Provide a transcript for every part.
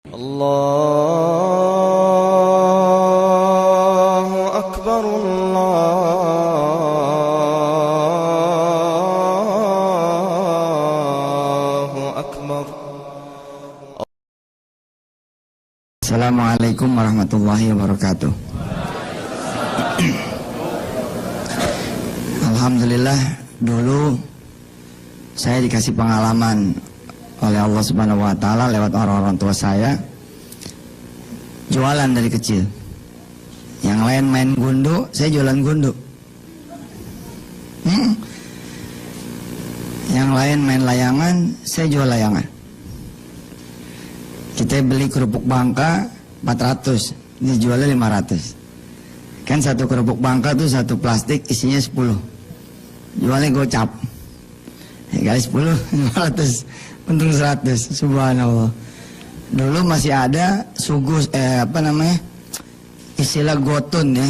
Allahu Akbar, Allahu Akbar. Assalamualaikum warahmatullahi wabarakatuh. Alhamdulillah, dulu saya dikasih pengalaman oleh Allah Subhanahu wa Ta'ala lewat orang-orang tua saya, jualan dari kecil. Yang lain main gundu, saya jualan gundu. Yang lain main layangan, saya jual layangan. Kita beli kerupuk Bangka 400, ini jualnya 500. Kan satu kerupuk Bangka tuh satu plastik isinya 10, jualnya gocap. Kali 10, 500, untung 100, subhanallah. Dulu masih ada sugus, istilah gotun ya,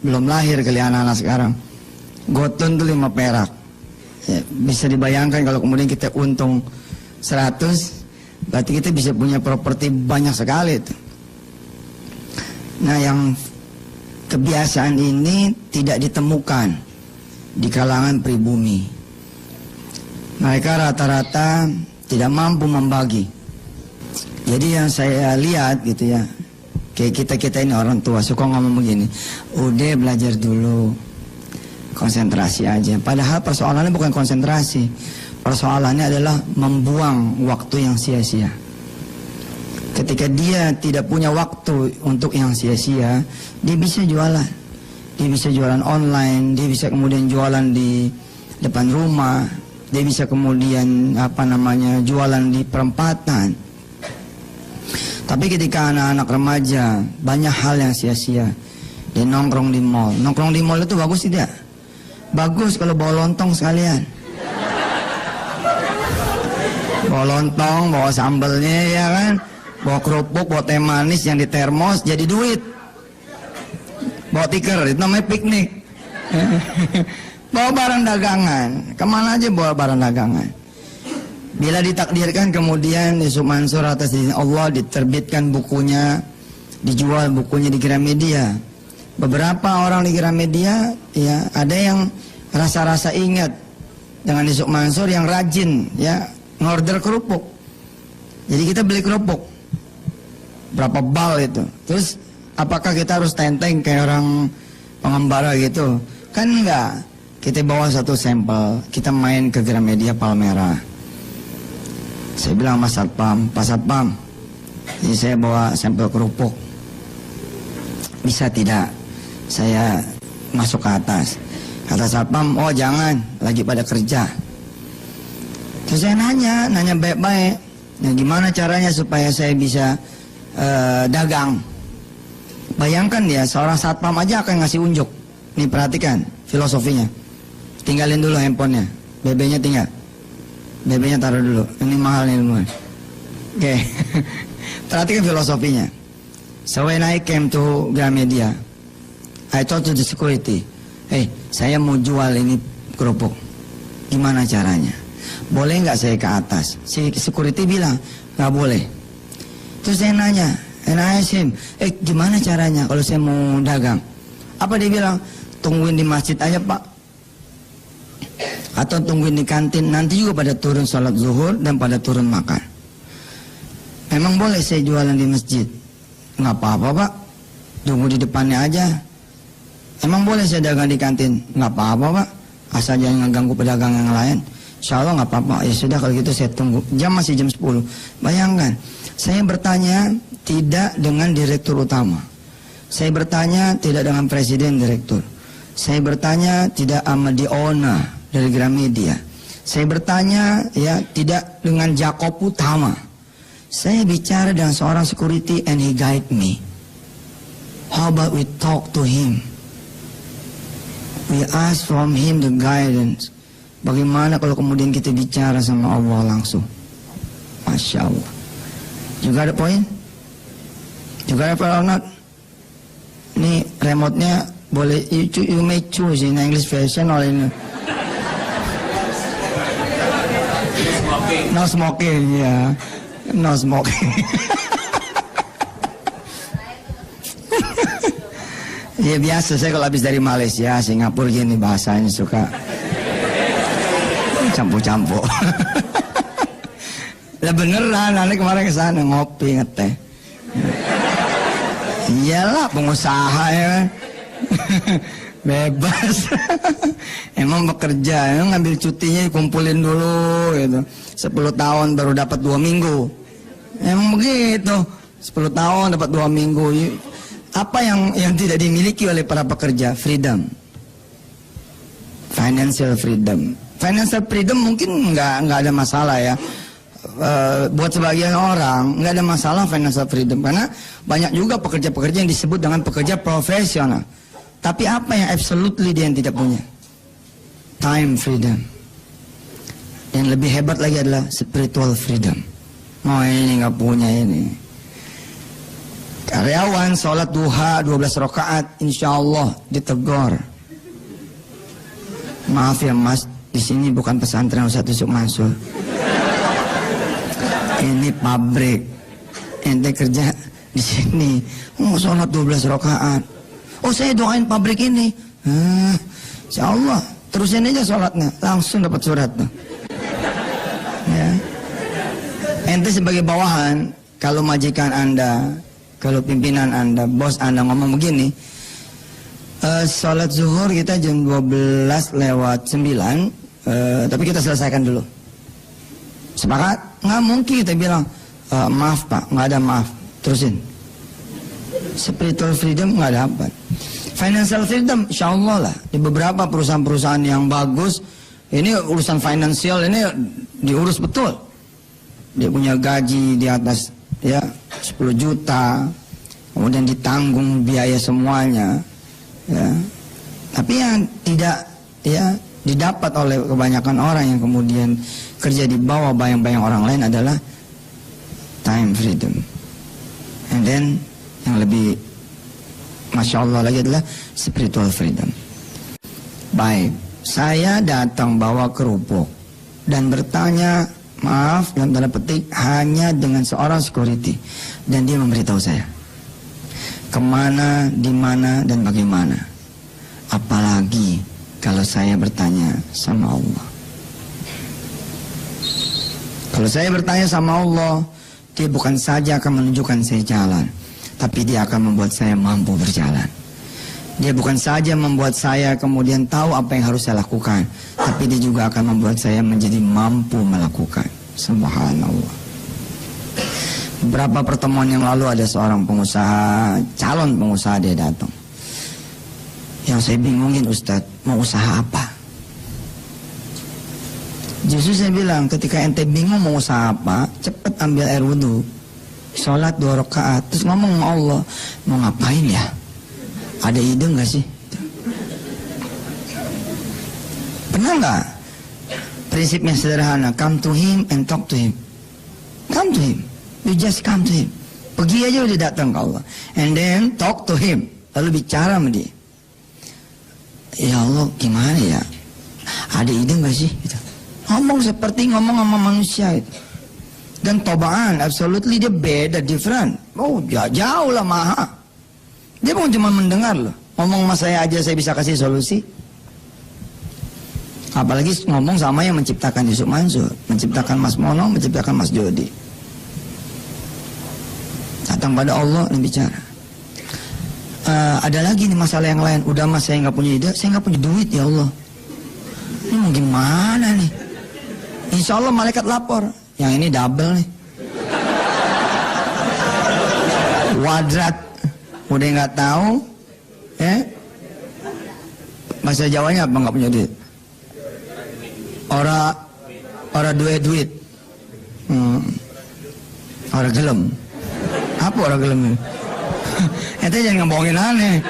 belum lahir kali anak-anak sekarang. Gotun tuh 5 perak ya, bisa dibayangkan kalau kemudian kita untung 100, berarti kita bisa punya properti banyak sekali tuh. Nah, yang kebiasaan ini tidak ditemukan di kalangan pribumi. Mereka rata-rata tidak mampu membagi. Jadi yang saya lihat gitu ya, kayak kita ini orang tua suka ngomong begini, udah belajar dulu, konsentrasi aja. Padahal persoalannya bukan konsentrasi, persoalannya adalah membuang waktu yang sia-sia. Ketika dia tidak punya waktu untuk yang sia-sia, dia bisa jualan. Dia bisa jualan online, dia bisa kemudian jualan di depan rumah, dia bisa kemudian jualan di perempatan. Tapi ketika anak-anak remaja banyak hal yang sia-sia, dia nongkrong di mall. Nongkrong di mall itu bagus tidak? Bagus kalau bawa lontong sekalian. Bawa lontong, bawa sambelnya ya kan, bawa kerupuk, bawa teh manis yang di termos jadi duit. Bawa tikar, itu namanya piknik. Bawa barang dagangan, kemana aja bawa barang dagangan. Bila ditakdirkan kemudian Yusuf Mansur atas izin Allah diterbitkan bukunya, dijual bukunya di Gramedia. Beberapa orang di Gramedia ya, ada yang rasa-rasa ingat dengan Yusuf Mansur yang rajin ya ngorder kerupuk. Jadi kita beli kerupuk berapa bal itu. Terus apakah kita harus tenteng kayak orang pengembara gitu? Kan enggak. Kita bawa satu sampel, kita main ke Gramedia Palmera. Saya bilang Mas Satpam, Pak Satpam, jadi saya bawa sampel kerupuk, bisa tidak saya masuk ke atas? Kata Satpam, oh jangan, lagi pada kerja. Terus saya nanya baik-baik, nah, gimana caranya supaya saya bisa dagang? Bayangkan ya, seorang Satpam aja akan ngasih unjuk. Nih perhatikan filosofinya. Tinggalin dulu handphonenya, BB-nya tinggal. BB-nya taruh dulu, ini mahal nih ilmu. Oke. Perhatikan filosofinya. So when I came to Gramedia, I told to the security, hey, saya mau jual ini kerupuk, gimana caranya? Boleh nggak saya ke atas? Si security bilang, nggak boleh. Terus saya nanya, and I asked him, gimana caranya kalau saya mau dagang? Apa dia bilang? Tungguin di masjid aja Pak, atau tungguin di kantin, nanti juga pada turun sholat zuhur dan pada turun makan. Memang boleh saya jualan di masjid? Nggak apa-apa Pak, tunggu di depannya aja. Emang boleh saya dagang di kantin? Nggak apa-apa Pak, asal jangan ngeganggu pedagang yang lain. Insya Allah nggak apa-apa. Ya sudah kalau gitu saya tunggu. Jam masih jam 10. Bayangkan, saya bertanya tidak dengan direktur utama, saya bertanya tidak dengan presiden direktur, saya bertanya tidak sama di owner dari Gramedia, saya bertanya ya tidak dengan Jakob utama, saya bicara dengan seorang security and he guide me. How about we talk to him? We ask from him the guidance. Bagaimana kalau kemudian kita bicara sama Allah langsung? Masya Allah. Juga ada poin? Juga ada poin or not? Ini remote-nya boleh, you may choose in English version or in no smoking, ya, no smoking. Ya biasa saya kalau habis dari Malaysia, Singapura gini bahasanya suka campur-campur. Lah beneran, aneh kemarin kesana ngopi ngeteh. Iyalah pengusaha ya kan. Bebas. Emang bekerja, emang ngambil cutinya kumpulin dulu gitu. 10 tahun baru dapat 2 minggu. Emang begitu. 10 tahun dapat 2 minggu. Apa yang tidak dimiliki oleh para pekerja? Freedom. Financial freedom. Financial freedom mungkin nggak ada masalah ya. Buat sebagian orang nggak ada masalah financial freedom, karena banyak juga pekerja-pekerja yang disebut dengan pekerja profesional. Tapi apa yang absolutely dia yang tidak punya? Time freedom. Yang lebih hebat lagi adalah spiritual freedom. Oh ini nggak punya ini. Karyawan sholat duha 12 rakaat, insya Allah ditegur. Maaf ya mas, di sini bukan pesantren Ustaz Yusuf Mansur. Ini pabrik. Ente kerja di sini. Oh sholat 12 rakaat. Oh saya doain pabrik ini. Insya Allah terusin aja sholatnya, langsung dapat surat tuh. Ya. Ente sebagai bawahan, kalau majikan anda, kalau pimpinan anda, bos anda ngomong begini, sholat zuhur kita jam 12:09, tapi kita selesaikan dulu. Sepakat? Nggak mungkin kita bilang, maaf pak, nggak ada maaf, terusin. Spiritual freedom nggak dapat. Financial freedom, insya Allah lah. Di beberapa perusahaan-perusahaan yang bagus, ini urusan finansial ini diurus betul. Dia punya gaji di atas ya 10 juta, kemudian ditanggung biaya semuanya. Ya. Tapi yang tidak ya didapat oleh kebanyakan orang yang kemudian kerja di bawah bayang-bayang orang lain adalah time freedom. And then yang lebih Masya Allah lagi adalah spiritual freedom. Baik, saya datang bawa kerupuk dan bertanya, maaf dalam tanda petik, hanya dengan seorang security, dan dia memberitahu saya kemana, di mana, dan bagaimana. Apalagi kalau saya bertanya sama Allah. Kalau saya bertanya sama Allah, dia bukan saja akan menunjukkan saya jalan, tapi dia akan membuat saya mampu berjalan. Dia bukan saja membuat saya kemudian tahu apa yang harus saya lakukan, tapi dia juga akan membuat saya menjadi mampu melakukan. Subhanallah. Beberapa pertemuan yang lalu ada seorang pengusaha, calon pengusaha, dia datang. Yang saya bingungin, Ustadz, mau usaha apa? Justru saya bilang, ketika ente bingung mau usaha apa, cepet ambil air wudhu, sholat 2 rakaat, terus ngomong sama Allah, mau ngapain ya? Ada ide nggak sih? Pernah nggak? Prinsipnya sederhana, come to him and talk to him. Come to him, you just come to him. Pergi aja udah datang ke Allah, and then talk to him, lalu bicara sama dia. Ya Allah, gimana ya? Ada ide nggak sih? Gitu. Ngomong seperti ngomong sama manusia itu. Dan tobaan, absolutely dia beda, different. Oh, jauh lah maha. Dia bukan cuma mendengar loh. Ngomong sama saya aja saya bisa kasih solusi. Apalagi ngomong sama yang menciptakan Yusuf Mansur, menciptakan Mas Mono, menciptakan Mas Jody. Datang pada Allah dan bicara. Ada lagi nih masalah yang lain. Udah mas saya nggak punya ide, saya nggak punya duit ya Allah. Ini mau gimana nih? Insya Allah malaikat lapor. Yang ini double nih. Wadrat. Udah nggak tahu, ya? Bahasa Jawanya apa nggak punya duit? Ora duit. Ora gelem. Apa ora gelem ini? Ente jangan ngebohongin aneh.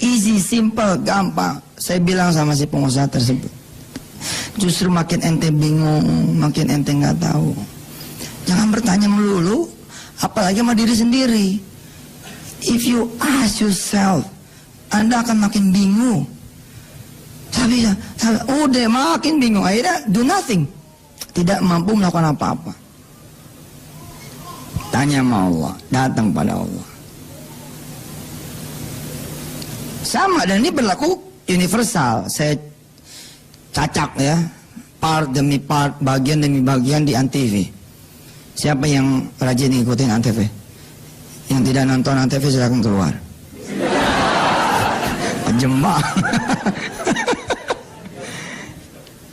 Easy, simple, gampang. Saya bilang sama si pengusaha tersebut, justru makin ente bingung, makin ente nggak tahu. Jangan bertanya melulu, apalagi sama diri sendiri. If you ask yourself, Anda akan makin bingung. Tapi udah makin bingung, akhirnya do nothing. Tidak mampu melakukan apa-apa. Tanya sama Allah, datang pada Allah. Sama, dan ini berlaku universal. Saya cacak ya, part demi part, bagian demi bagian di Antv. Siapa yang rajin ngikutin Antv? Yang tidak nonton Antv silakan keluar. Jembak.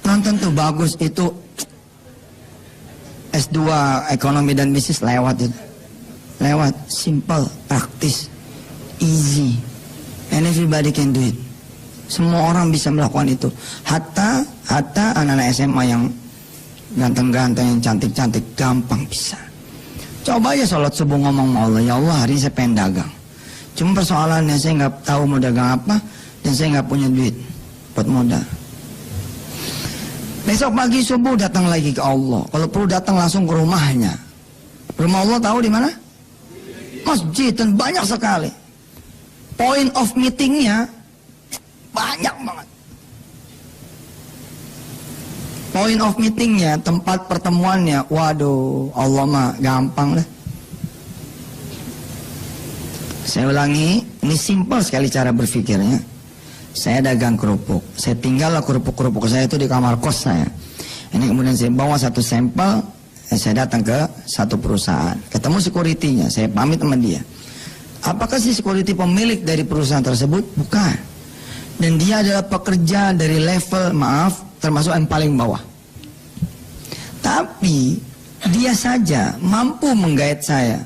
Nonton tuh bagus, itu S2 ekonomi dan bisnis lewat itu. Lewat, simple, praktis, easy. And everybody can do it. Semua orang bisa melakukan itu. Hatta anak-anak SMA yang ganteng-ganteng, yang cantik-cantik, gampang bisa. Coba aja sholat subuh ngomong sama Allah, ya Allah hari ini saya pengen dagang. Cuma persoalannya saya nggak tahu mau dagang apa, dan saya nggak punya duit buat modal. Besok pagi subuh datang lagi ke Allah. Kalau perlu datang langsung ke rumahnya. Rumah Allah tahu di mana? Masjid, dan banyak sekali. Point of meetingnya banyak banget. Point of meetingnya, tempat pertemuannya, waduh, Allah mah gampang lah. Saya ulangi, ini simple sekali cara berpikirnya. Saya dagang kerupuk, saya tinggal kerupuk-kerupuk saya itu di kamar kos saya. Ini kemudian saya bawa satu sampel, saya datang ke satu perusahaan, ketemu security-nya, saya pamit sama dia. Apakah si security pemilik dari perusahaan tersebut? Bukan. Dan dia adalah pekerja dari level, maaf, termasuk yang paling bawah. Tapi dia saja mampu menggait saya.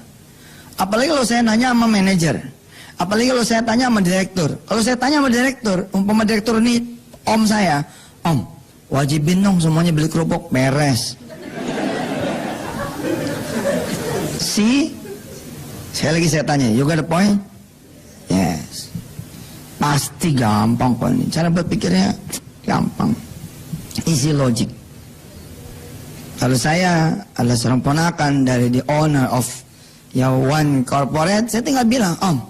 Apalagi kalau saya nanya sama manajer. Apalagi kalau saya tanya sama direktur. Kalau saya tanya sama direktur, umpama direktur ini om saya, om, wajibin dong semuanya beli kerupuk, beres. Sekali lagi saya tanya, you got the point? Yes. Pasti gampang kok ini. Cara berpikirnya gampang. Easy logic. Kalau saya adalah seorang ponakan dari the owner of one corporate, saya tinggal bilang, om,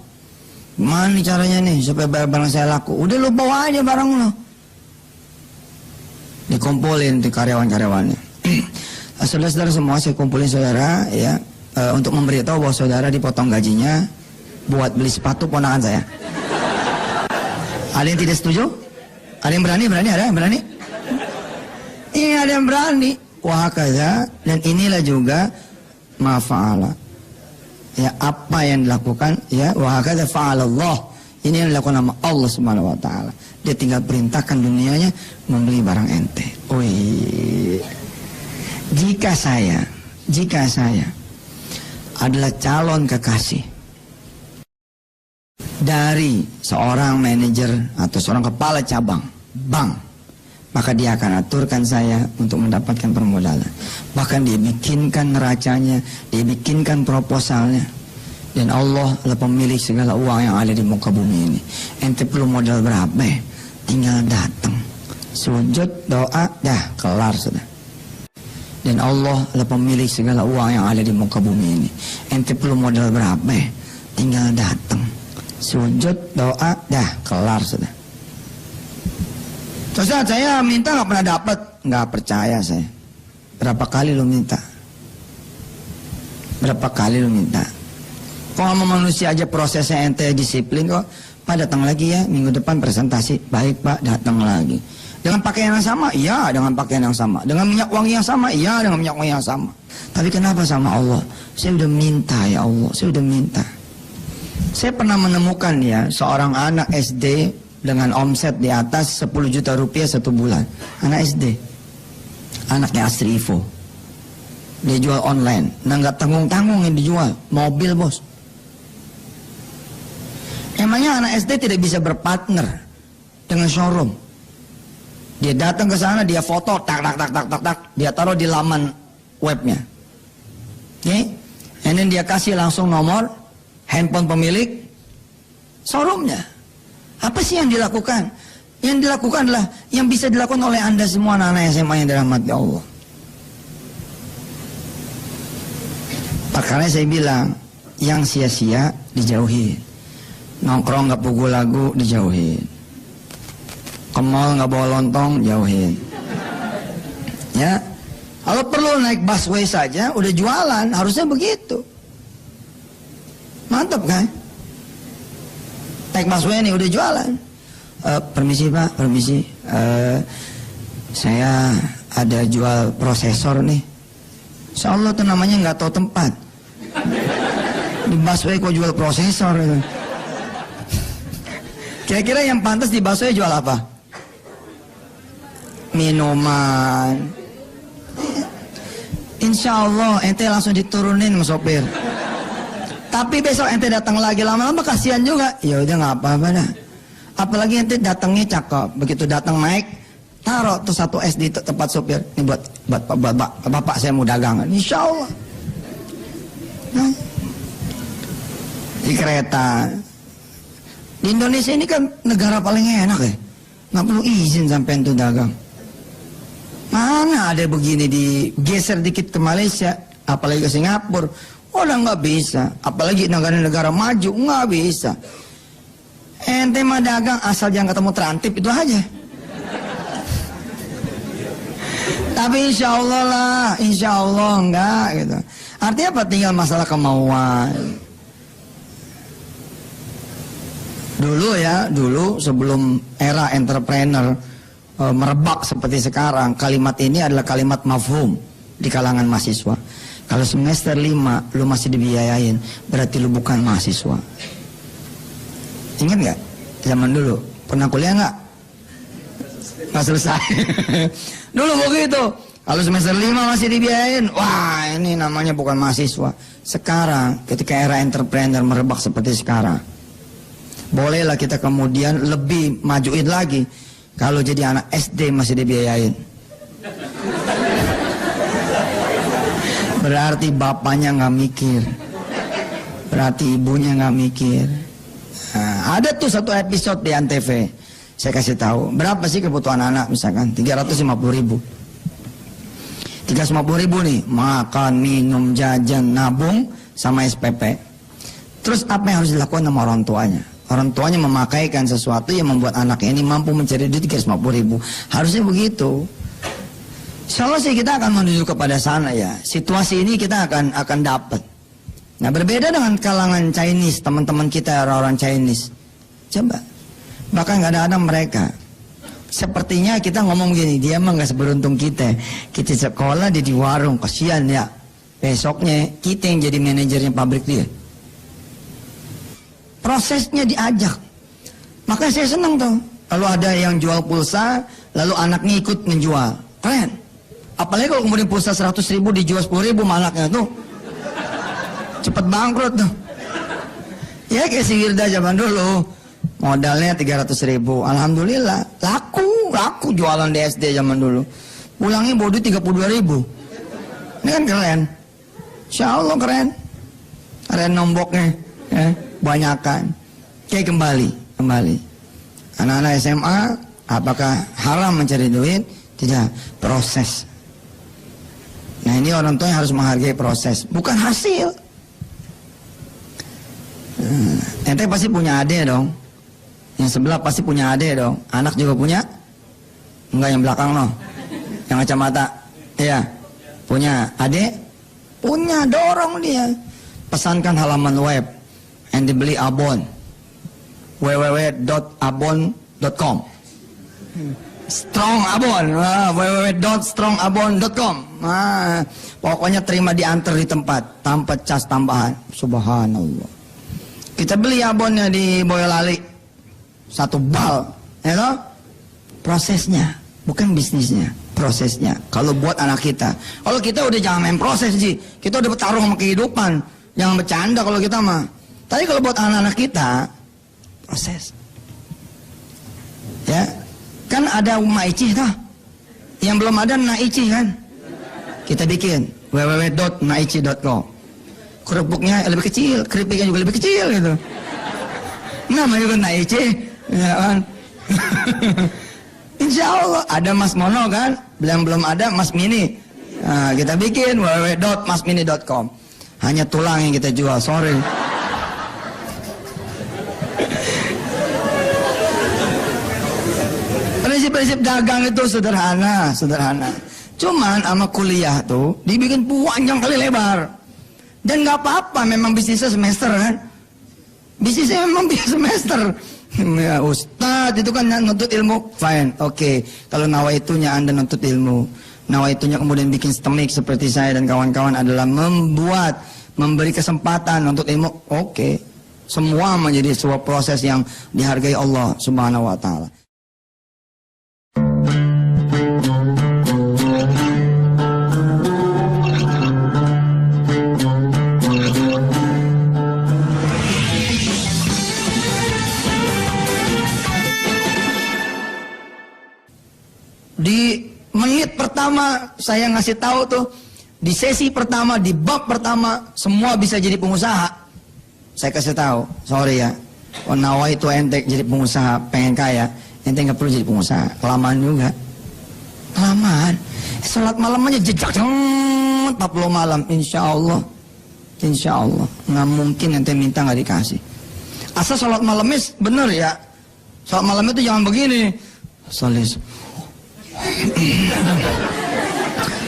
gimana nih caranya nih supaya barang saya laku? Udah lo bawa aja barang lo. Dikumpulin di karyawan-karyawannya. Saudara-saudara semua saya kumpulin saudara ya, untuk memberitahu bahwa saudara dipotong gajinya buat beli sepatu ponakan saya. Ada yang tidak setuju? Ada yang berani? Ada yang berani? Iya, ada yang berani. Wah kaza, dan inilah juga mafa'ala. Ya, apa yang dilakukan ya, wah kaza fa'alallah. Ini yang dilakukan sama Allah Subhanahu wa taala. Dia tinggal perintahkan dunianya membeli barang ente. Wih. Jika saya adalah calon kekasih dari seorang manajer atau seorang kepala cabang bank, maka dia akan aturkan saya untuk mendapatkan permodalan. Bahkan dia bikinkan neracanya, dia bikinkan proposalnya. Dan Allah adalah pemilik segala uang yang ada di muka bumi ini. Ente perlu modal berapa? Tinggal datang, sujud, doa, dah kelar sudah. Dan Allah adalah pemilik segala uang yang ada di muka bumi ini. Ente perlu modal berapa? Tinggal datang, sujud, doa, dah kelar sudah. Ustaz, saya minta nggak pernah dapat. Nggak percaya saya. Berapa kali lu minta? Berapa kali lu minta? Kok sama manusia aja prosesnya ente disiplin kok. Pak datang lagi ya, minggu depan presentasi. Baik Pak, datang lagi. Dengan pakaian yang sama? Iya, dengan pakaian yang sama. Dengan minyak wangi yang sama? Iya, dengan minyak wangi yang sama. Tapi kenapa sama Allah? Saya udah minta ya Allah, saya udah minta. Saya pernah menemukan ya, seorang anak SD dengan omset di atas 10 juta rupiah satu bulan. Anak SD. Anaknya Astri Ivo. Dia jual online. Nah nggak tanggung-tanggung yang dijual. Mobil bos. Emangnya anak SD tidak bisa berpartner dengan showroom? Dia datang ke sana, dia foto, tak, dia taruh di laman webnya. Oke? And then dia kasih langsung nomor handphone pemilik showroomnya. Apa sih yang dilakukan? Yang dilakukan adalah yang bisa dilakukan oleh Anda semua anak-anak SMA yang dirahmati Allah. Makanya saya bilang, yang sia-sia dijauhin. Nongkrong nggak pukul lagu dijauhin. Ke mall nggak bawa lontong jauhin. Ya, kalau perlu naik busway saja udah jualan, harusnya begitu. Mantap kan? Naik busway nih udah jualan. Permisi Pak, permisi. Saya ada jual prosesor nih. Insya Allah tuh namanya nggak tahu tempat. Di busway kok jual prosesor itu. Kira-kira yang pantas di busway jual apa? Minuman. Insya Allah ente langsung diturunin sama sopir. Tapi besok ente datang lagi lama-lama kasihan juga. Ya udah nggak apa-apa dah. Apalagi ente datangnya cakep. Begitu datang naik, taruh tuh 1 es di tempat sopir. Ini buat bapak saya mau dagangan. Insya Allah. Nah, di kereta. Di Indonesia ini kan negara paling enak ya. Nggak perlu izin sampai ente dagang. Mana ada begini digeser dikit ke Malaysia, apalagi ke Singapura. Udah nggak bisa, apalagi negara-negara maju nggak bisa. Ente mah dagang asal jangan ketemu terantip itu aja. Tapi insya Allah lah, insya Allah enggak gitu. Artinya apa? Tinggal masalah kemauan. Dulu sebelum era entrepreneur merebak seperti sekarang, kalimat ini adalah kalimat mafhum di kalangan mahasiswa. Kalau semester 5 lu masih dibiayain, berarti lu bukan mahasiswa. Ingat nggak? Zaman dulu pernah kuliah nggak? Nggak selesai. Dulu begitu. Kalau semester 5 masih dibiayain, wah ini namanya bukan mahasiswa. Sekarang ketika era entrepreneur merebak seperti sekarang, bolehlah kita kemudian lebih majuin lagi. Kalau jadi anak SD masih dibiayain, berarti bapaknya nggak mikir, berarti ibunya nggak mikir. Nah, ada tuh satu episode di Antv, saya kasih tahu berapa sih kebutuhan anak, misalkan 350.000. 350.000 nih, makan, minum, jajan, nabung, sama SPP. Terus apa yang harus dilakukan sama orang tuanya? Orang tuanya memakaikan sesuatu yang membuat anaknya ini mampu mencari duit 350.000. Harusnya begitu. Insya Allah sih kita akan menuju kepada sana ya. Situasi ini kita akan dapat. Nah berbeda dengan kalangan Chinese, teman-teman kita orang-orang Chinese. Coba. Bahkan kadang-kadang mereka. Sepertinya kita ngomong gini, dia emang gak seberuntung kita. Kita sekolah di warung, kasihan ya. Besoknya kita yang jadi manajernya pabrik dia. Prosesnya diajak. Makanya saya senang tuh. Lalu ada yang jual pulsa, lalu anaknya ikut menjual. Keren. Apalagi kalau kemudian pulsa 100.000 dijual 10.000 malaknya tuh. Cepet bangkrut tuh. Ya kayak si Wirda zaman dulu. Modalnya 300.000. Alhamdulillah. Laku jualan di SD zaman dulu. Pulangnya bawa duit 32.000. Ini kan keren. Insya Allah keren. Keren nomboknya. Ya, banyakan. Kayak kembali. Anak-anak SMA, apakah haram mencari duit? Tidak. Proses. Nah ini orang tua yang harus menghargai proses, bukan hasil. Ente pasti punya adik dong. Yang sebelah pasti punya adik dong. Anak juga punya? Enggak, yang belakang loh. Yang kacamata. Iya. Punya adik? Punya, dorong dia. Pesankan halaman web yang dibeli abon. www.abon.com. Strong Abon, www.strongabon.com. Pokoknya terima diantar di tempat tanpa cas tambahan. Subhanallah. Kita beli abonnya di Boyolali 1 bal, ya toh? Prosesnya, bukan bisnisnya, prosesnya. Kalau buat anak kita, kalau kita udah jangan main proses sih, kita udah bertarung sama kehidupan, jangan bercanda kalau kita mah. Tapi kalau buat anak-anak kita, proses. Ya. Kan ada Maici tuh. Yang belum ada Naici kan. Kita bikin www.naici.com. Kerupuknya lebih kecil, keripiknya juga lebih kecil gitu. Namanya juga Naici, ya kan. Insya Allah ada Mas Mono kan. Belum ada Mas Mini. Nah, kita bikin www.masmini.com. Hanya tulang yang kita jual, sorry. Prinsip dagang itu sederhana. Cuman sama kuliah tuh dibikin panjang kali lebar. Dan nggak apa-apa, memang bisnisnya semester kan. Bisnisnya memang biar semester. Ya, Ustadz itu kan nuntut ilmu. Fine, oke. Kalau nawaitunya Anda nuntut ilmu, nawaitunya kemudian bikin stemik seperti saya dan kawan-kawan adalah memberi kesempatan untuk ilmu. Oke. Semua menjadi sebuah proses yang dihargai Allah Subhanahu wa taala. Di menit pertama saya ngasih tahu tuh, di sesi pertama, di bab pertama, semua bisa jadi pengusaha. Saya kasih tahu, sorry ya, nawai itu ente jadi pengusaha, pengen kaya, ente nggak perlu jadi pengusaha, kelamaan juga, kelamaan. Salat malam aja jejak 40 malam, insya Allah, nggak mungkin ente minta nggak dikasih. Asal salat malamnya bener ya, salat malam itu jangan begini, solis.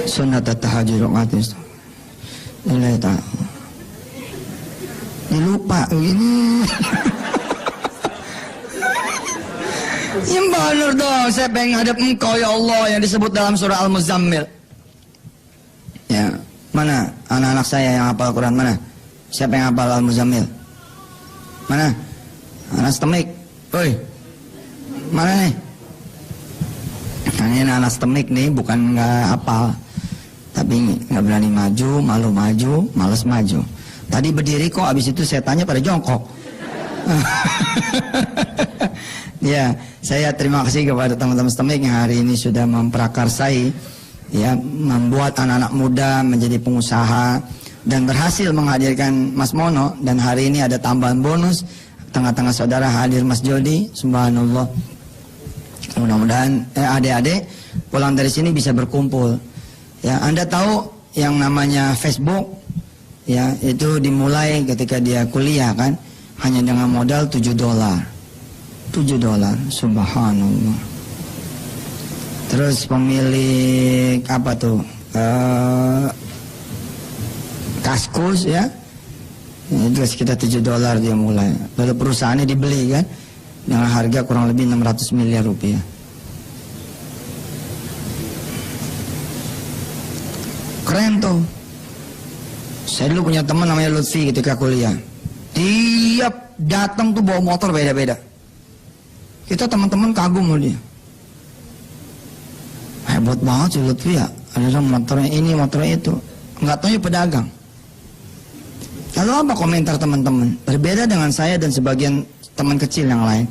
Sunat tahajud rakaat nilai tak lupa begini. Yang benar dong, saya pengen hadap engkau ya Allah yang disebut dalam surah Al-Muzammil. Ya, mana anak-anak saya yang hafal Quran, mana? Siapa yang hafal Al-Muzammil? Mana? Anak stemik. Woi, mana nih? Karena anak stemik nih bukan nggak hafal, tapi nggak berani maju, malu maju, malas maju. Tadi berdiri kok, abis itu saya tanya pada jongkok. Ya, saya terima kasih kepada teman-teman stemik yang hari ini sudah memprakarsai, ya, membuat anak-anak muda menjadi pengusaha dan berhasil menghadirkan Mas Mono. Dan hari ini ada tambahan bonus, tengah-tengah saudara hadir Mas Jody, subhanallah. Mudah-mudahan adik-adik pulang dari sini bisa berkumpul. Ya, Anda tahu yang namanya Facebook, ya, itu dimulai ketika dia kuliah kan, hanya dengan modal $7. $7, subhanallah. Terus pemilik apa tuh? Kaskus ya. Itu sekitar $7 dia mulai. Lalu perusahaannya dibeli kan dengan harga kurang lebih 600 miliar rupiah. Keren tuh. Saya dulu punya teman namanya Lutfi ketika kuliah. Tiap datang tuh bawa motor beda-beda. Kita teman-teman kagum sama dia. Hebat banget sih Lutfi ya. Ada motornya ini, motornya itu. Nggak tahu ya pedagang. Lalu apa komentar teman-teman? Berbeda dengan saya dan sebagian teman kecil yang lain.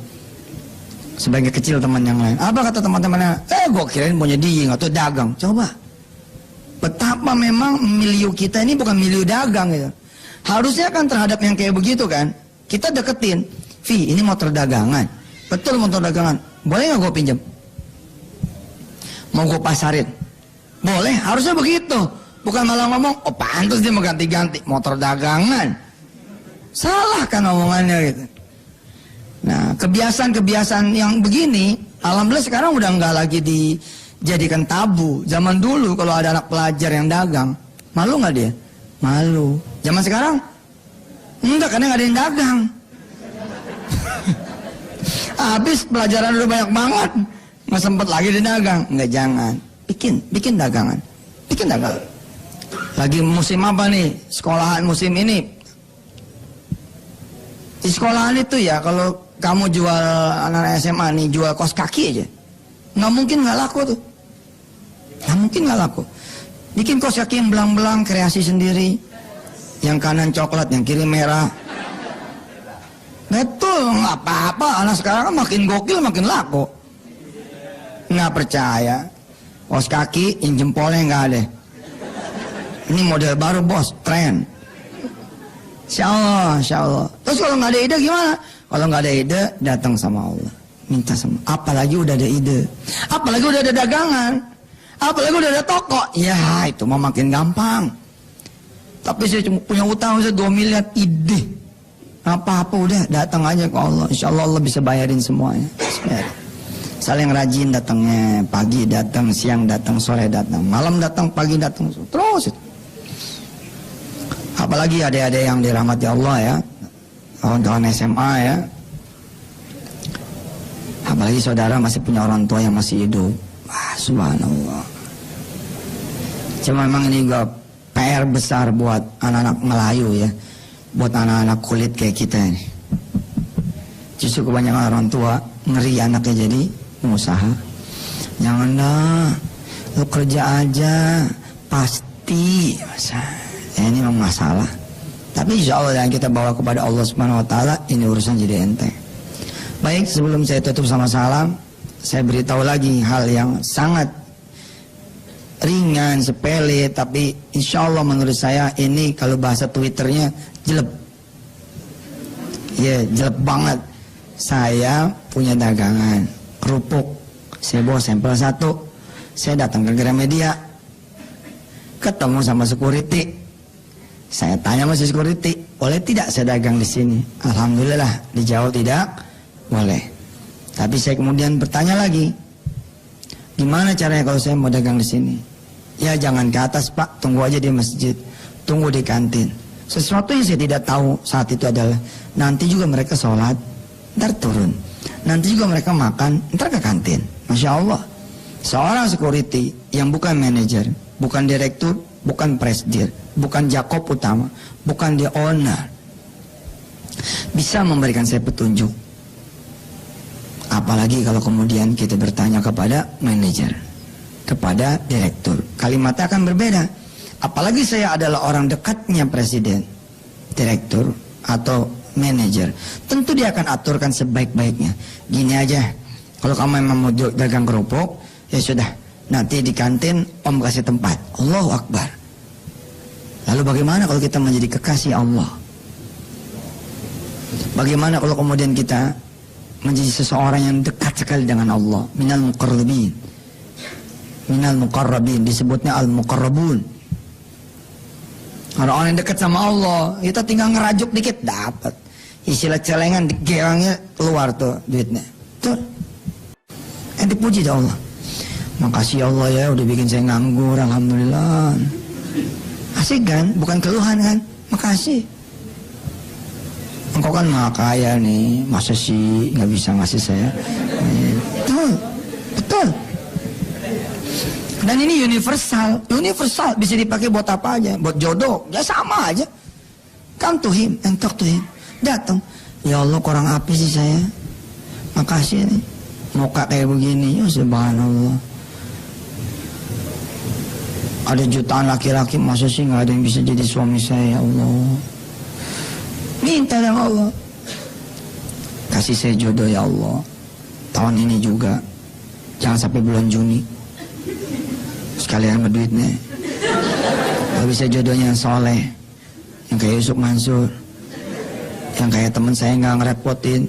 Sebagai kecil teman yang lain. Apa kata teman-temannya? Gue kirain punya dia, nggak tahu dagang. Coba. Betapa memang milieu kita ini bukan milieu dagang gitu. Harusnya kan terhadap yang kayak begitu kan, kita deketin. Vi, ini motor dagangan. Betul motor dagangan. Boleh nggak gue pinjam? Mau gue pasarin? Boleh, harusnya begitu. Bukan malah ngomong, oh pantas dia mau ganti-ganti motor dagangan. Salah kan omongannya gitu. Nah, kebiasaan-kebiasaan yang begini, alhamdulillah sekarang udah nggak lagi dijadikan tabu. Zaman dulu kalau ada anak pelajar yang dagang, malu nggak dia? Malu. Zaman sekarang, enggak, karena nggak ada yang dagang. Habis pelajaran udah banyak banget, nggak sempet lagi didagang. Nggak, jangan. Bikin dagangan. Bikin dagangan. Lagi musim apa nih? Sekolahan musim ini. Di sekolahan itu ya, kalau kamu jual anak SMA nih, jual kaos kaki aja, nggak mungkin nggak laku tuh. Nggak mungkin nggak laku. Bikin kaos kaki yang belang-belang, kreasi sendiri. Yang kanan coklat, yang kiri merah. Betul, nggak apa-apa. Anak sekarang kan makin gokil, makin laku. Nggak percaya. Kaos kaki, yang jempolnya nggak ada. Ini model baru bos, tren. Insya Allah. Terus kalau nggak ada ide gimana? Kalau nggak ada ide, datang sama Allah, minta sama. Apalagi udah ada ide, apalagi udah ada dagangan, apalagi udah ada toko. Ya itu mah makin gampang. Tapi saya cuma punya utang saya 2 miliar, ide. Apa-apa udah datang aja ke Allah. Insya Allah Allah bisa bayarin semuanya. Saling rajin datangnya, pagi datang, siang datang, sore datang, malam datang, pagi datang, terus. Apalagi adik-adik yang dirahmati Allah ya, kawan-kawan SMA ya. Apalagi saudara masih punya orang tua yang masih hidup. Wah, subhanallah. Cuma memang ini juga PR besar buat anak-anak Melayu ya. Buat anak-anak kulit kayak kita ini. Justru kebanyakan orang tua ngeri anaknya jadi pengusaha. Janganlah, lu kerja aja, pasti. Ya, ini memang masalah. Tapi insya Allah yang kita bawa kepada Allah Subhanahu Wa Taala, ini urusan jadi enteng. Baik, sebelum saya tutup sama salam, saya beritahu lagi hal yang sangat ringan, sepele, tapi insya Allah menurut saya ini kalau bahasa Twitternya jelek. Ya, jelek banget. Saya punya dagangan kerupuk, saya bawa sampel 1, saya datang ke Gramedia, ketemu sama security, saya tanya sama security, boleh tidak saya dagang di sini? Alhamdulillah dijawab tidak boleh. Tapi saya kemudian bertanya lagi, gimana caranya kalau saya mau dagang di sini? Ya jangan ke atas Pak, tunggu aja di masjid, tunggu di kantin. Sesuatu yang saya tidak tahu saat itu adalah nanti juga mereka sholat, ntar turun. Nanti juga mereka makan, ntar ke kantin. Masya Allah. Seorang security yang bukan manajer, bukan direktur, bukan presidir, bukan Jakob utama, bukan dia owner, bisa memberikan saya petunjuk. Apalagi kalau kemudian kita bertanya kepada manajer, kepada direktur, kalimatnya akan berbeda. Apalagi saya adalah orang dekatnya presiden, direktur atau manajer, tentu dia akan aturkan sebaik-baiknya. Gini aja, kalau kamu memang mau dagang kerupuk, ya sudah, nanti di kantin om kasih tempat. Allahu Akbar. Lalu bagaimana kalau kita menjadi kekasih Allah? Bagaimana kalau kemudian kita menjadi seseorang yang dekat sekali dengan Allah? Minal muqarrabin. Minal muqarrabin, disebutnya al-muqarrabun. Orang-orang yang dekat sama Allah, kita tinggal ngerajuk dikit dapat. Istilah celengan digerangnya keluar tuh duitnya. Tuh. Dipuji dah Allah. Makasih Allah ya udah bikin saya nganggur, alhamdulillah. Asik kan? Bukan keluhan kan? Makasih. Engkau kan maha kaya nih, masa sih nggak bisa ngasih saya? Betul, betul. Dan ini universal, universal bisa dipakai buat apa aja, buat jodoh, ya sama aja. Come to him and talk to him. Datang, ya Allah kurang apa sih saya? Makasih nih, muka kayak begini, ya subhanallah. Ada jutaan laki-laki, masa sih nggak ada yang bisa jadi suami saya, ya Allah. Minta sama Allah, kasih saya jodoh ya Allah. Tahun ini juga, jangan sampai bulan Juni. Sekalian berduitnya. Kalau bisa jodohnya yang soleh, yang kayak Yusuf Mansur, yang kayak teman saya nggak ngerepotin.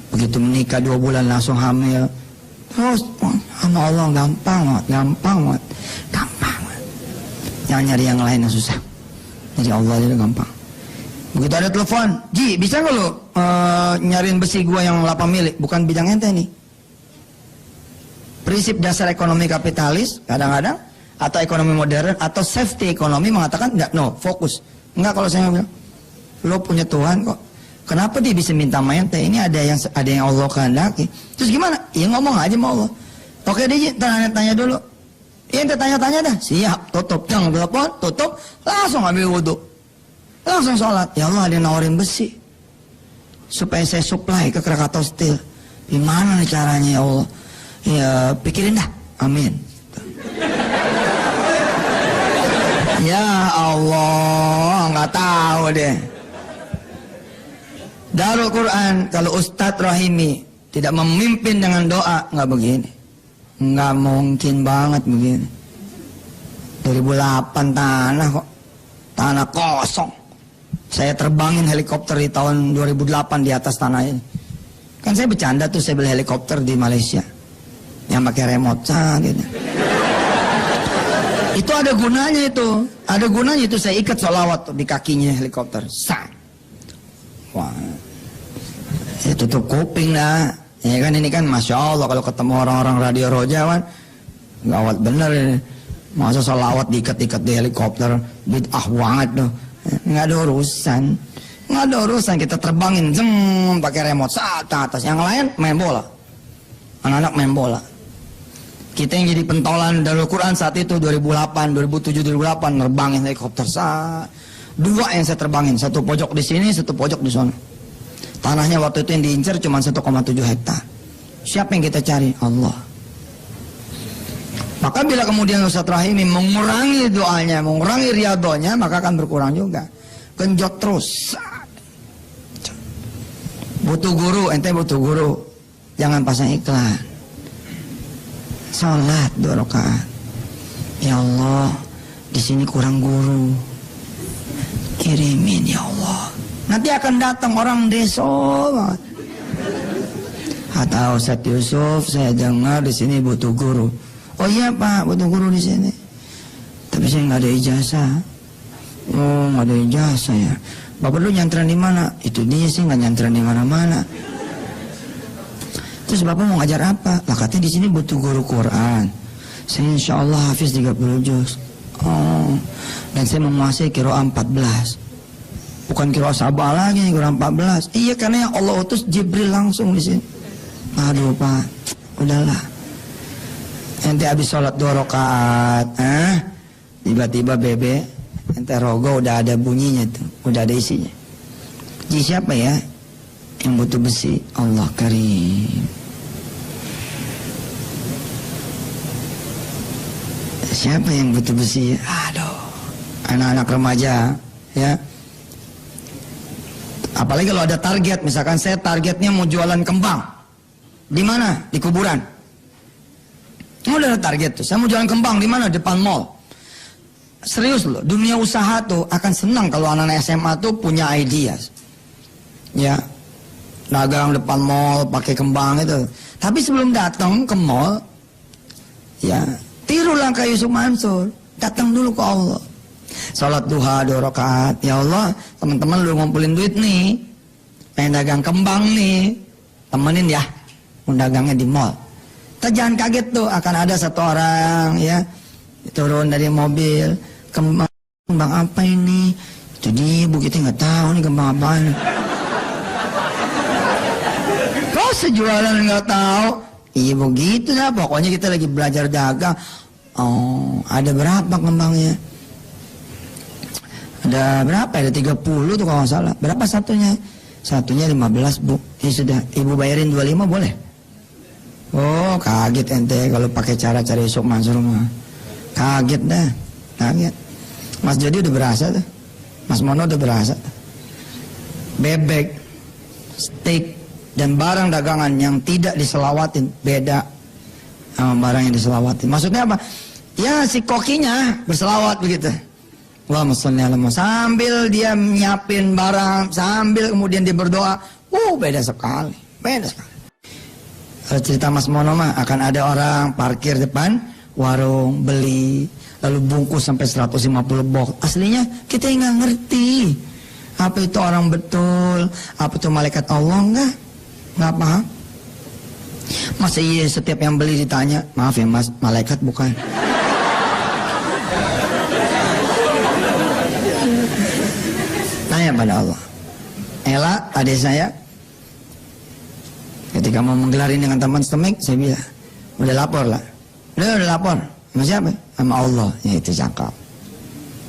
Begitu menikah 2 bulan langsung hamil. Terus, sama Allah gampang banget, gampang banget, gampang banget. Jangan nyari yang lain yang susah. Jadi Allah aja gampang. Begitu ada telepon, Ji, bisa nggak lo nyariin besi gua yang 8 mili? Bukan bidang ente nih. Prinsip dasar ekonomi kapitalis kadang-kadang atau ekonomi modern atau safety ekonomi mengatakan enggak, no, fokus. Enggak, kalau saya bilang, lo punya Tuhan kok. Kenapa dia bisa minta sama ente? Ini ada yang Allah kehendaki. Terus gimana? Ya ngomong aja sama Allah. Oke deh, tanya dulu. Ya ente tanya-tanya dah. Siap, tutup. Jangan telepon, tutup, langsung ambil wudhu. Langsung sholat. Ya Allah, ada yang nawarin besi supaya saya supply ke Krakatau Steel. Gimana nih caranya ya Allah? Ya pikirin dah. Amin. Ya Allah, nggak tahu deh. Darul Quran, kalau Ustadz Rahimi tidak memimpin dengan doa, nggak begini. Nggak mungkin banget begini. 2008 tanah kok, tanah kosong. Saya terbangin helikopter di tahun 2008 di atas tanah ini. Kan saya bercanda tuh, saya beli helikopter di Malaysia yang pakai remote, gitu. Itu ada gunanya itu, ada gunanya itu. Saya ikat sholawat tuh di kakinya helikopter, wah, ya tutup kuping dah. Ya kan ini kan masya Allah kalau ketemu orang-orang radio Roja kan, gawat bener ini. Masa sholawat diikat-ikat di helikopter, bid'ah banget tuh. Nggak ada urusan. Nggak ada urusan, kita terbangin jeng pakai remote saat ke atas. Yang lain main bola, anak-anak main bola. Kita yang jadi pentolan Darul Quran saat itu 2008, 2007, 2008 nerbangin helikopter saat. Dua yang saya terbangin, satu pojok di sini, satu pojok di sana. Tanahnya waktu itu yang diincar cuma 1,7 hektar. Siapa yang kita cari? Allah. Maka bila kemudian Ustaz Rahimi mengurangi doanya, mengurangi riadonya, maka akan berkurang juga. Genjot terus. Butuh guru, ente butuh guru. Jangan pasang iklan. Salat 2 rakaat. Ya Allah, di sini kurang guru. Kirimin ya Allah. Nanti akan datang orang desa banget. Kata Ustaz Yusuf, saya dengar di sini butuh guru. Oh iya Pak, butuh guru di sini. Tapi saya nggak ada ijazah. Oh, nggak ada ijazah ya. Bapak dulu nyantren di mana? Itu dia sih nggak nyantren di mana-mana. Terus Bapak mau ngajar apa? Lah katanya di sini butuh guru Quran. Saya insya Allah hafiz 30 juz. Oh, dan saya menguasai qiraah 14. Bukan qiraah Sabah lagi, qiraah 14. Iya, karena yang Allah utus Jibril langsung di sini. Aduh Pak, udahlah. Ente habis sholat 2 rakaat, tiba-tiba bebe, ente rogo udah ada bunyinya tuh, udah ada isinya. Jadi siapa ya yang butuh besi? Allah Karim. Siapa yang butuh besi? Aduh, anak-anak remaja, ya. Apalagi kalau ada target, misalkan saya targetnya mau jualan kembang. Di mana? Di kuburan. Udah ada target tuh. Saya mau jualan kembang di mana? Depan mall. Serius loh, dunia usaha tuh akan senang kalau anak-anak SMA tuh punya ideas. Ya, dagang depan mall pakai kembang itu. Tapi sebelum datang ke mall, ya tirulah kayak Yusuf Mansur. Datang dulu ke Allah. Salat duha 2 rakaat. Ya Allah, teman-teman lu ngumpulin duit nih, pengen dagang kembang nih, temenin ya, dagangnya di mall. Kita jangan kaget tuh, akan ada satu orang ya turun dari mobil, kembang apa ini? Itu dia Bu, kita nggak tahu nih kembang apaan. Kok sejualan nggak tahu? Iya begitu lah, pokoknya kita lagi belajar dagang. Oh, ada berapa kembangnya? Ada berapa? Ada 30 tuh kalau nggak salah. Berapa satunya? Satunya 15 Bu. Ya sudah, Ibu bayarin 25 boleh? Oh, kaget ente kalau pakai cara-cara Yusuf Mansur mah. Kaget dah, kaget. Mas Jody udah berasa tuh. Mas Mono udah berasa tuh. Bebek, steak, dan barang dagangan yang tidak diselawatin beda sama barang yang diselawatin. Maksudnya apa? Ya si kokinya berselawat begitu. Allahumma sholli ala Muhammad. Sambil dia nyiapin barang, sambil kemudian dia berdoa. Beda sekali, beda sekali. Kalau cerita Mas Mono mah akan ada orang parkir depan warung, beli, lalu bungkus sampai 150 box. Aslinya kita nggak ngerti apa itu orang betul, apa itu malaikat Allah, nggak paham. Masa iya setiap yang beli ditanya, maaf ya Mas, malaikat bukan? Tanya pada Allah. Ella, adik saya, ketika mau menggelarin dengan teman setemik, saya bilang, udah lapor lah. Udah lapor. Sama siapa? Sama Allah. Ya itu cakap.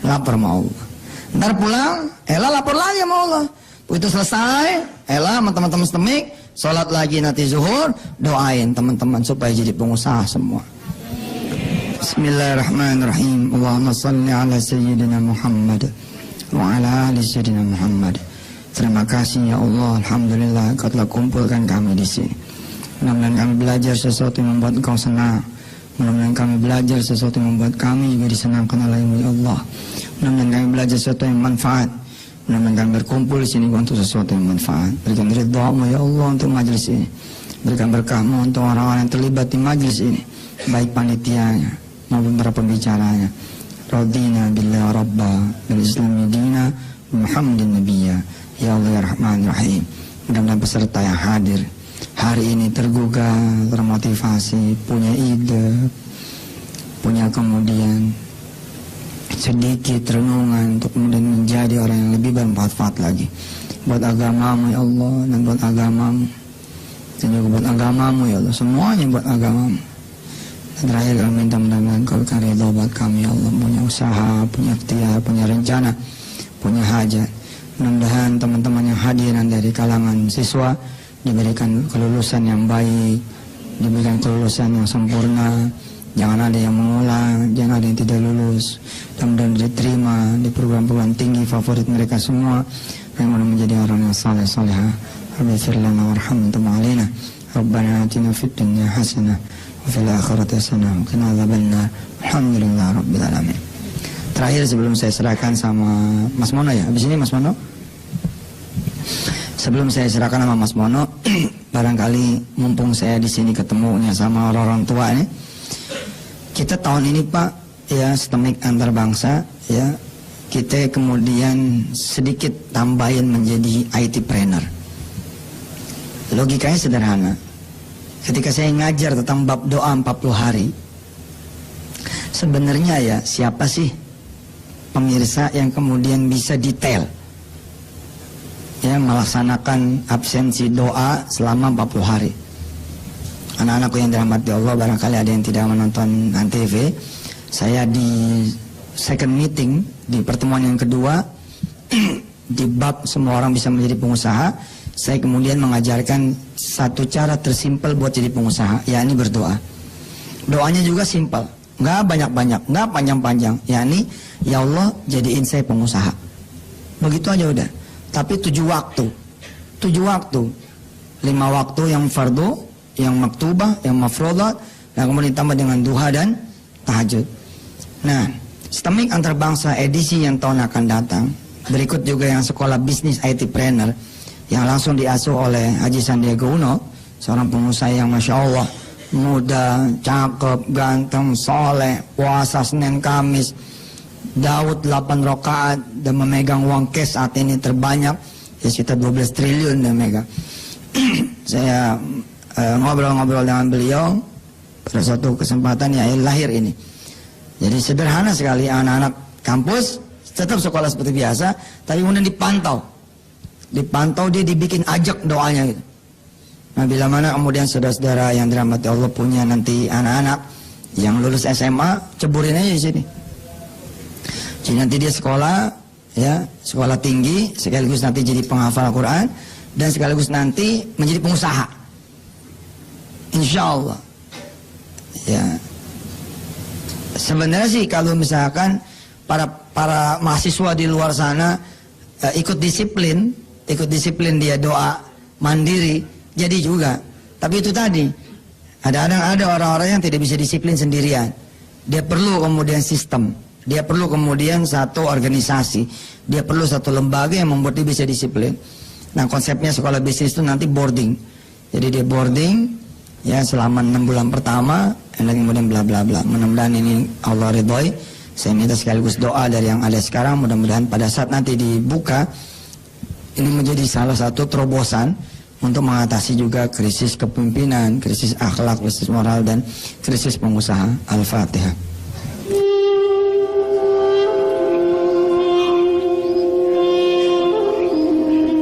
Lapor sama Allah. Ntar pulang, Ella lapor lagi sama Allah. Begitu selesai, Ella sama teman-teman setemik, sholat lagi nanti zuhur, doain teman-teman supaya jadi pengusaha semua. Bismillahirrahmanirrahim. Allahumma salli ala Sayyidina Muhammad wa ala ali Sayyidina Muhammad. Terima kasih ya Allah, alhamdulillah Kau telah kumpulkan kami di sini. Mudah-mudahan kami belajar sesuatu yang membuat Engkau senang. Mudah-mudahan kami belajar sesuatu yang membuat kami juga disenangkan oleh-Mu ya Allah. Mudah-mudahan kami belajar sesuatu yang manfaat. Mudah-mudahan kami berkumpul di sini untuk sesuatu yang manfaat. Berikan ridha-Mu ya Allah untuk majelis ini. Berikan berkah-Mu untuk orang-orang yang terlibat di majelis ini, baik panitianya maupun para pembicaranya. Radina billahi rabba bil islami dina Muhammadin nabiyya. Ya Allah ya Rahman Rahim. Mudah-mudahan peserta yang hadir hari ini tergugah, termotivasi, punya ide, punya kemudian sedikit renungan untuk kemudian menjadi orang yang lebih bermanfaat lagi. buat agamamu ya Allah, dan buat agamamu, dan juga buat agamamu ya Allah, semuanya buat agamamu. Dan terakhir kami minta mudah-mudahan Engkau berikan ridha buat kami ya Allah, punya usaha, punya ikhtiar, punya rencana, punya hajat. Mudah-mudahan teman-teman yang hadirin dari kalangan siswa diberikan kelulusan yang baik, diberikan kelulusan yang sempurna. Jangan ada yang mengulang, jangan ada yang tidak lulus. Mudah-mudahan diterima di perguruan-perguruan tinggi favorit mereka semua, yang mana menjadi orang yang saleh-salehah. Rabbana lana warhamna alaina. Rabbana atina fid dunya hasanah wa fil akhirati hasanah wa qina adzabannar. Alhamdulillah rabbil alamin. Terakhir sebelum saya serahkan sama Mas Mono ya. Habis ini Mas Mono. Sebelum saya serahkan sama Mas Mono, barangkali mumpung saya di sini ketemunya sama orang-orang tua ini. Kita tahun ini Pak, ya STEMIK antar bangsa, ya kita kemudian sedikit tambahin menjadi IT-preneur. Logikanya sederhana. Ketika saya ngajar tentang bab doa 40 hari, sebenarnya ya siapa sih pemirsa yang kemudian bisa detail ya melaksanakan absensi doa selama 40 hari. Anak-anakku yang dirahmati Allah, barangkali ada yang tidak menonton Antv. Saya di second meeting, di pertemuan yang kedua, di bab semua orang bisa menjadi pengusaha, saya kemudian mengajarkan satu cara tersimpel buat jadi pengusaha, yakni berdoa. Doanya juga simpel, nggak banyak-banyak, nggak panjang-panjang, yakni ya Allah jadiin saya pengusaha. Begitu aja udah. Tapi 7 waktu, 5 waktu yang fardu, yang maktubah, yang mafrodat, dan kemudian ditambah dengan duha dan tahajud. Nah, STEMIK antar bangsa edisi yang tahun akan datang, berikut juga yang sekolah bisnis IT-preneur yang langsung diasuh oleh Haji Sandiaga Uno, seorang pengusaha yang Masya Allah muda, cakep, ganteng, soleh, puasa Senin Kamis, Daud 8 rakaat, dan memegang uang cash saat ini terbanyak, ya sekitar 12 triliun dia megang. Saya ngobrol-ngobrol dengan beliau pada suatu kesempatan ya lahir ini. Jadi sederhana sekali, anak-anak kampus tetap sekolah seperti biasa, tapi kemudian dipantau dia dibikin ajak doanya gitu. Nah bila mana kemudian saudara-saudara yang dirahmati Allah punya nanti anak-anak yang lulus SMA, ceburin aja di sini. Jadi nanti dia sekolah ya, sekolah tinggi, sekaligus nanti jadi penghafal Al-Quran, dan sekaligus nanti menjadi pengusaha. Insya Allah. Ya. Sebenarnya sih kalau misalkan para mahasiswa di luar sana ikut disiplin dia doa mandiri, jadi juga. Tapi itu tadi, ada orang-orang yang tidak bisa disiplin sendirian. Dia perlu kemudian sistem, dia perlu kemudian satu organisasi, dia perlu satu lembaga yang membuat dia bisa disiplin. Nah konsepnya sekolah bisnis itu nanti boarding. Jadi dia boarding ya selama 6 bulan pertama, dan kemudian bla bla bla. Mudah-mudahan ini Allah ridhoi. Saya minta sekaligus doa dari yang ada sekarang, mudah-mudahan pada saat nanti dibuka ini menjadi salah satu terobosan untuk mengatasi juga krisis kepemimpinan, krisis akhlak, krisis moral, dan krisis pengusaha. Al-Fatihah.